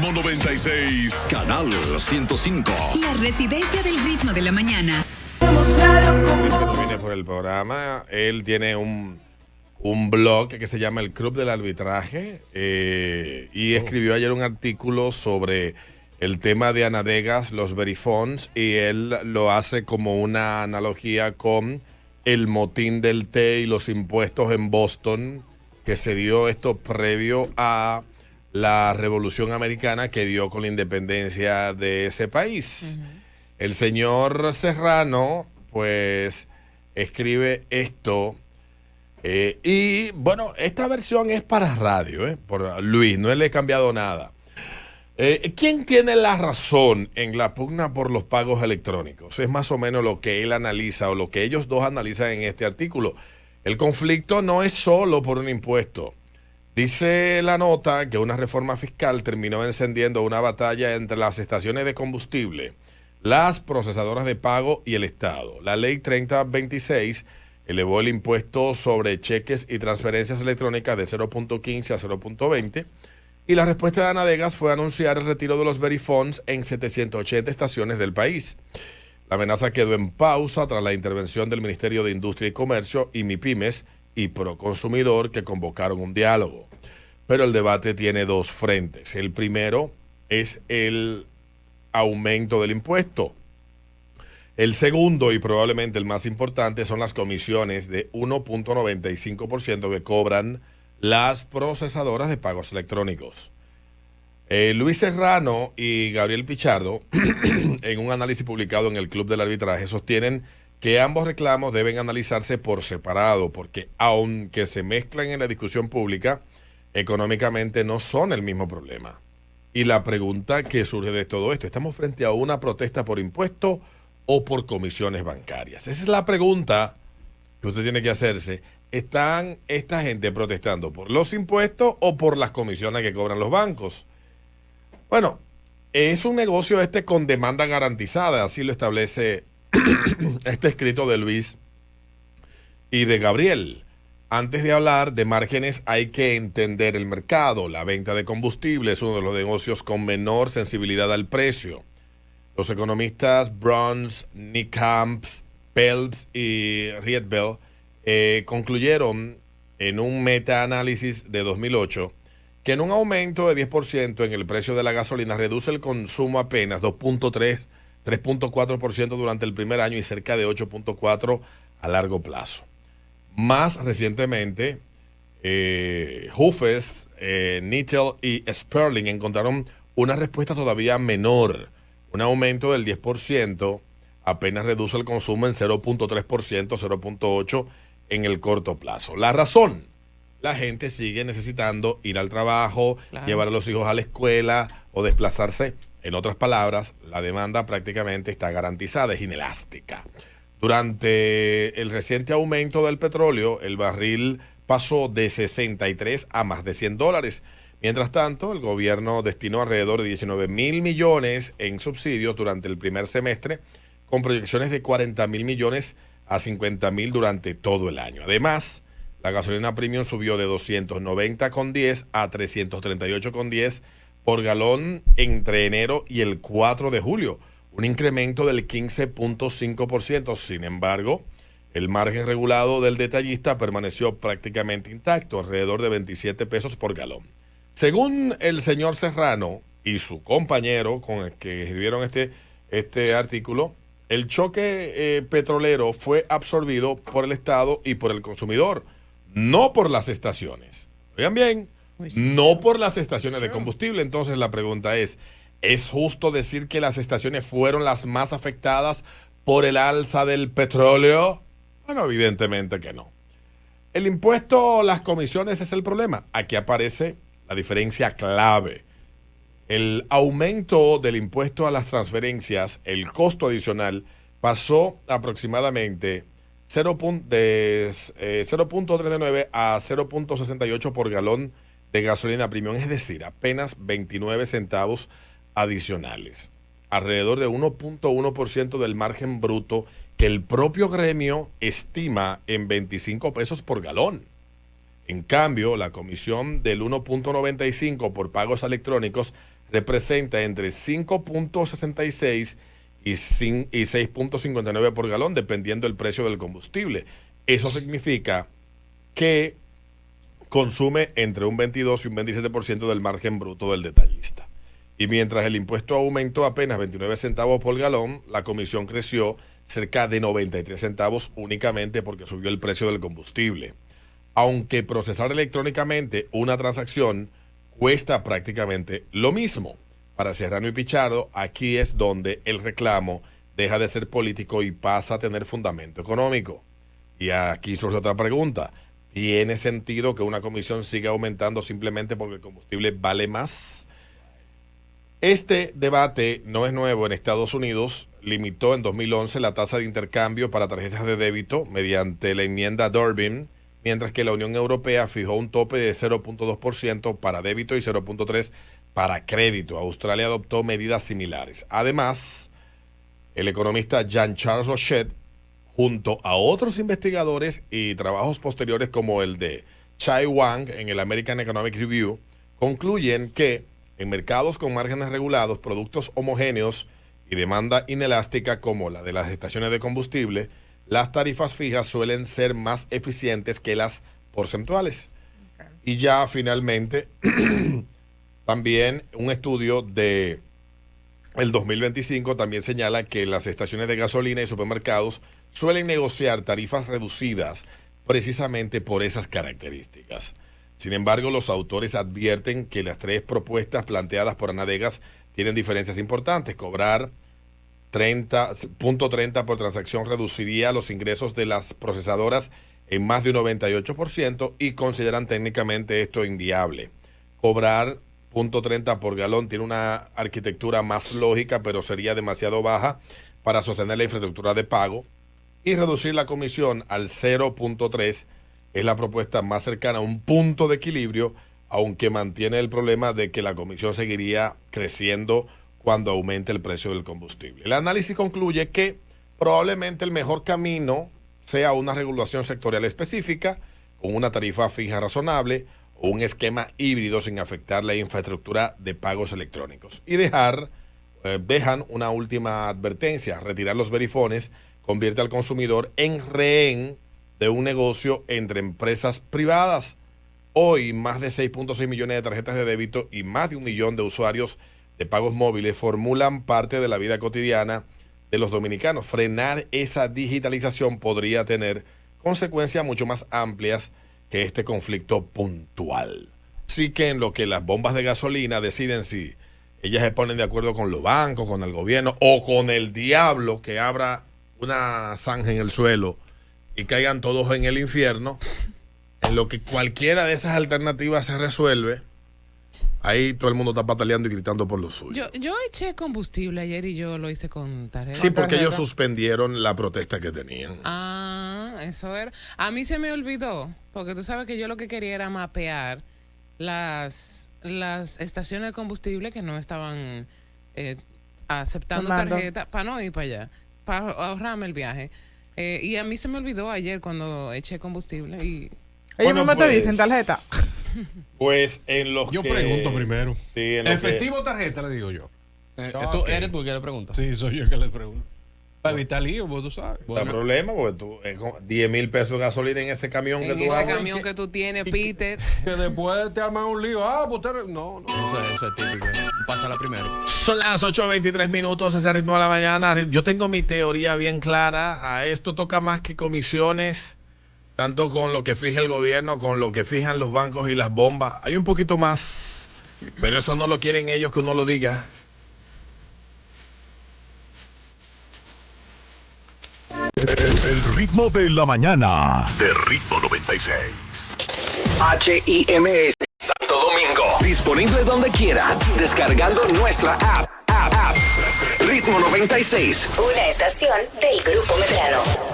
Ritmo 96, Canal 105. La residencia del ritmo de la mañana. No viene por el programa. Él tiene un blog que se llama El Club del Arbitraje y escribió ayer un artículo sobre el tema de Anadegas, los verifonds, y él lo hace como una analogía con el motín del té y los impuestos en Boston, que se dio esto previo a la Revolución Americana que dio con la independencia de ese país. El señor Serrano, pues, escribe esto. Y bueno, esta versión es para radio, por Luis, no le he cambiado nada. ¿Quién tiene la razón en la pugna por los pagos electrónicos? Es más o menos lo que él analiza o lo que ellos dos analizan en este artículo. El conflicto no es solo por un impuesto. Dice la nota que una reforma fiscal terminó encendiendo una batalla entre las estaciones de combustible, las procesadoras de pago y el Estado. La ley 3026 elevó el impuesto sobre cheques y transferencias electrónicas de 0.15 a 0.20 y la respuesta de Anadegas fue anunciar el retiro de los verifonds en 780 estaciones del país. La amenaza quedó en pausa tras la intervención del Ministerio de Industria y Comercio y MIPYMES y Proconsumidor, que convocaron un diálogo. Pero el debate tiene dos frentes. El primero es el aumento del impuesto. El segundo, y probablemente el más importante, son las comisiones de 1.95% que cobran las procesadoras de pagos electrónicos. Luis Serrano y Gabriel Pichardo, en un análisis publicado en el Club del Arbitraje, sostienen que ambos reclamos deben analizarse por separado, porque aunque se mezclan en la discusión pública, económicamente no son el mismo problema. Y la pregunta que surge de todo esto, ¿estamos frente a una protesta por impuesto o por comisiones bancarias? Esa es la pregunta que usted tiene que hacerse. ¿Están esta gente protestando por los impuestos o por las comisiones que cobran los bancos? Bueno, es un negocio con demanda garantizada, así lo establece este escrito de Luis y de Gabriel. Antes de hablar de márgenes hay que entender el mercado. La venta de combustible es uno de los negocios con menor sensibilidad al precio. Los economistas Bruns, Nick Camps, Peltz y Riedbell concluyeron en un metaanálisis de 2008 que en un aumento de 10% en el precio de la gasolina reduce el consumo apenas 3.4% durante el primer año y cerca de 8.4% a largo plazo. Más recientemente, Hufes, Nittel y Sperling encontraron una respuesta todavía menor. Un aumento del 10% apenas reduce el consumo en 0.3%, 0.8% en el corto plazo. La razón, la gente sigue necesitando ir al trabajo, llevar a los hijos a la escuela o desplazarse. En otras palabras, la demanda prácticamente está garantizada, es inelástica. Durante el reciente aumento del petróleo, el barril pasó de 63 a más de $100. Mientras tanto, el gobierno destinó alrededor de 19.000 millones en subsidios durante el primer semestre, con proyecciones de 40.000 millones a 50.000 durante todo el año. Además, la gasolina premium subió de 290,10 a 338,10 por galón entre enero y el 4 de julio, un incremento del 15.5%. Sin embargo, el margen regulado del detallista permaneció prácticamente intacto, alrededor de 27 pesos por galón. Según el señor Serrano y su compañero con el que escribieron este artículo, el choque petrolero fue absorbido por el Estado y por el consumidor, no por las estaciones. Oigan bien, no por las estaciones de combustible. Entonces la pregunta ¿es justo decir que las estaciones fueron las más afectadas por el alza del petróleo? Bueno, evidentemente que no. El impuesto, las comisiones es el problema. Aquí aparece la diferencia clave. El aumento del impuesto a las transferencias, el costo adicional, pasó aproximadamente de 0.39 a 0.68 por galón de gasolina premium, es decir, apenas 29 centavos adicionales. Alrededor de 1.1% del margen bruto que el propio gremio estima en 25 pesos por galón. En cambio, la comisión del 1.95 por pagos electrónicos representa entre 5.66 y 6.59 por galón, dependiendo del precio del combustible. Eso significa que consume entre un 22 y un 27% del margen bruto del detallista. Y mientras el impuesto aumentó apenas 29 centavos por galón, la comisión creció cerca de 93 centavos únicamente porque subió el precio del combustible. Aunque procesar electrónicamente una transacción cuesta prácticamente lo mismo. Para Serrano y Pichardo, aquí es donde el reclamo deja de ser político y pasa a tener fundamento económico. Y aquí surge otra pregunta. ¿Tiene sentido que una comisión siga aumentando simplemente porque el combustible vale más? Este debate no es nuevo. En Estados Unidos limitó en 2011 la tasa de intercambio para tarjetas de débito mediante la enmienda Durbin, mientras que la Unión Europea fijó un tope de 0.2% para débito y 0.3% para crédito. Australia adoptó medidas similares. Además, el economista Jean-Charles Rochet, junto a otros investigadores y trabajos posteriores como el de Chai Wang en el American Economic Review, concluyen que en mercados con márgenes regulados, productos homogéneos y demanda inelástica como la de las estaciones de combustible, las tarifas fijas suelen ser más eficientes que las porcentuales. Okay. Y ya finalmente, también un estudio de el 2025 también señala que las estaciones de gasolina y supermercados suelen negociar tarifas reducidas precisamente por esas características. Sin embargo, los autores advierten que las tres propuestas planteadas por Anadegas tienen diferencias importantes. Cobrar 30 por transacción reduciría los ingresos de las procesadoras en más de un 98% y consideran técnicamente esto inviable. Cobrar 0.30 por galón tiene una arquitectura más lógica, pero sería demasiado baja para sostener la infraestructura de pago. Y reducir la comisión al 0.3 es la propuesta más cercana a un punto de equilibrio, aunque mantiene el problema de que la comisión seguiría creciendo cuando aumente el precio del combustible. El análisis concluye que probablemente el mejor camino sea una regulación sectorial específica, con una tarifa fija razonable, o un esquema híbrido sin afectar la infraestructura de pagos electrónicos. Y dejan una última advertencia: retirar los verifones convierte al consumidor en rehén de un negocio entre empresas privadas. Hoy, más de 6.6 millones de tarjetas de débito y más de 1 millón de usuarios de pagos móviles formulan parte de la vida cotidiana de los dominicanos. Frenar esa digitalización podría tener consecuencias mucho más amplias que este conflicto puntual. Así que en lo que las bombas de gasolina deciden si ellas se ponen de acuerdo con los bancos, con el gobierno o con el diablo que abra una zanja en el suelo y caigan todos en el infierno, en lo que cualquiera de esas alternativas se resuelve, ahí todo el mundo está pataleando y gritando por lo suyo. Yo eché combustible ayer y yo lo hice con tarjeta. Sí, porque ellos suspendieron la protesta que tenían. Ah, eso era. A mí se me olvidó, porque tú sabes que yo lo que quería era mapear las estaciones de combustible que no estaban aceptando tarjeta para no ir para allá, para ahorrarme el viaje. Y a mí se me olvidó ayer cuando eché combustible y... Ellos mismos te dicen tarjeta. Pues en los yo pregunto primero. Sí, ¿efectivo o tarjeta? Le digo yo. ¿Eres tú el que le pregunta? Sí, soy yo el que le pregunto. Para evitar lío, vos tú sabes. No hay problema, porque tú 10,000 pesos de gasolina en ese camión que tú haces. En ese camión que tú tienes, Peter. Que después te arman un lío. Pues no. Eso es típico. Pásala primero. Son las 8:23 minutos, ese ritmo de la mañana. Yo tengo mi teoría bien clara. A esto toca más que comisiones, tanto con lo que fija el gobierno, con lo que fijan los bancos y las bombas. Hay un poquito más, pero eso no lo quieren ellos que uno lo diga. El ritmo de la mañana de Ritmo 96. HIMS Santo Domingo. Disponible donde quiera. Descargando nuestra app. Ritmo 96. Una estación del Grupo Medrano.